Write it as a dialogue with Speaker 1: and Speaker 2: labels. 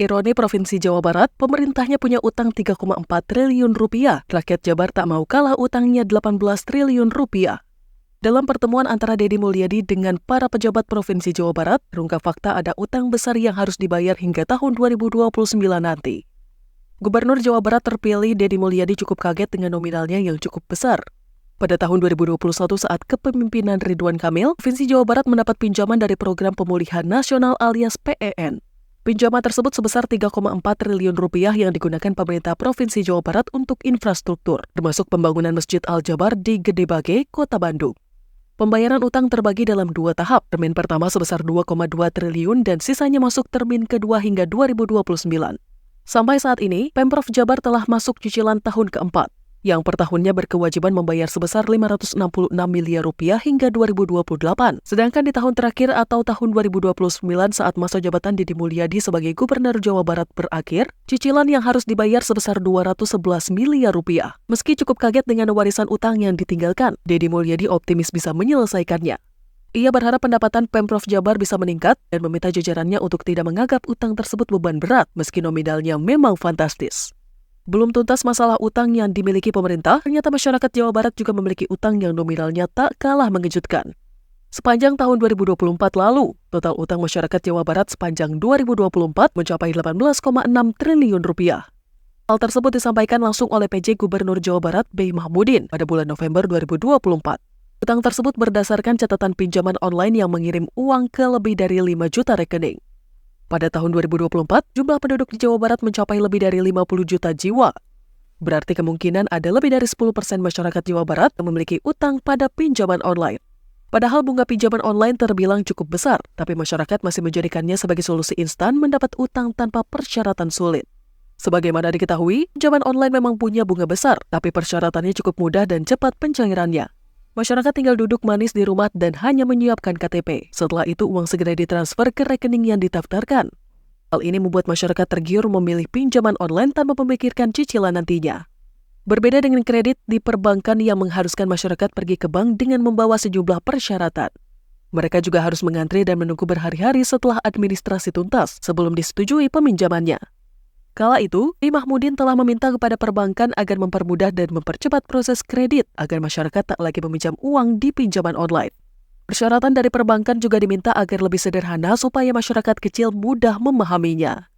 Speaker 1: Ironi Provinsi Jawa Barat, pemerintahnya punya utang 3,4 triliun rupiah. Rakyat Jabar tak mau kalah utangnya 18 triliun rupiah. Dalam pertemuan antara Deddy Mulyadi dengan para pejabat Provinsi Jawa Barat, terungkap fakta ada utang besar yang harus dibayar hingga tahun 2029 nanti. Gubernur Jawa Barat terpilih Deddy Mulyadi cukup kaget dengan nominalnya yang cukup besar. Pada tahun 2021 saat kepemimpinan Ridwan Kamil, Provinsi Jawa Barat mendapat pinjaman dari Program Pemulihan Nasional alias PEN. Pinjaman tersebut sebesar 3,4 triliun rupiah yang digunakan pemerintah Provinsi Jawa Barat untuk infrastruktur, termasuk pembangunan Masjid Al-Jabar di Gedebage, Kota Bandung. Pembayaran utang terbagi dalam 2 tahap, termin pertama sebesar 2,2 triliun dan sisanya masuk termin kedua hingga 2029. Sampai saat ini, Pemprov Jabar telah masuk cicilan tahun keempat, yang per tahunnya berkewajiban membayar sebesar 566 miliar rupiah hingga 2028. Sedangkan di tahun terakhir atau tahun 2029 saat masa jabatan Deddy Mulyadi sebagai Gubernur Jawa Barat berakhir, cicilan yang harus dibayar sebesar 211 miliar rupiah. Meski cukup kaget dengan warisan utang yang ditinggalkan, Deddy Mulyadi optimis bisa menyelesaikannya. Ia berharap pendapatan Pemprov Jabar bisa meningkat dan meminta jajarannya untuk tidak menganggap utang tersebut beban berat meski nominalnya memang fantastis. Belum tuntas masalah utang yang dimiliki pemerintah, ternyata masyarakat Jawa Barat juga memiliki utang yang nominalnya tak kalah mengejutkan. Sepanjang tahun 2024 lalu, total utang masyarakat Jawa Barat sepanjang 2024 mencapai 18,6 triliun rupiah. Hal tersebut disampaikan langsung oleh PJ Gubernur Jawa Barat B. Mahmudin pada bulan November 2024. Utang tersebut berdasarkan catatan pinjaman online yang mengirim uang ke lebih dari 5 juta rekening. Pada tahun 2024, jumlah penduduk di Jawa Barat mencapai lebih dari 50 juta jiwa. Berarti kemungkinan ada lebih dari 10% masyarakat Jawa Barat yang memiliki utang pada pinjaman online. Padahal bunga pinjaman online terbilang cukup besar, tapi masyarakat masih menjadikannya sebagai solusi instan mendapat utang tanpa persyaratan sulit. Sebagaimana diketahui, pinjaman online memang punya bunga besar, tapi persyaratannya cukup mudah dan cepat pencairannya. Masyarakat tinggal duduk manis di rumah dan hanya menyiapkan KTP. Setelah itu uang segera ditransfer ke rekening yang didaftarkan. Hal ini membuat masyarakat tergiur memilih pinjaman online tanpa memikirkan cicilan nantinya. Berbeda dengan kredit di perbankan yang mengharuskan masyarakat pergi ke bank dengan membawa sejumlah persyaratan. Mereka juga harus mengantri dan menunggu berhari-hari setelah administrasi tuntas sebelum disetujui peminjamannya. Kala itu, B. Mahmudin telah meminta kepada perbankan agar mempermudah dan mempercepat proses kredit agar masyarakat tak lagi meminjam uang di pinjaman online. Persyaratan dari perbankan juga diminta agar lebih sederhana supaya masyarakat kecil mudah memahaminya.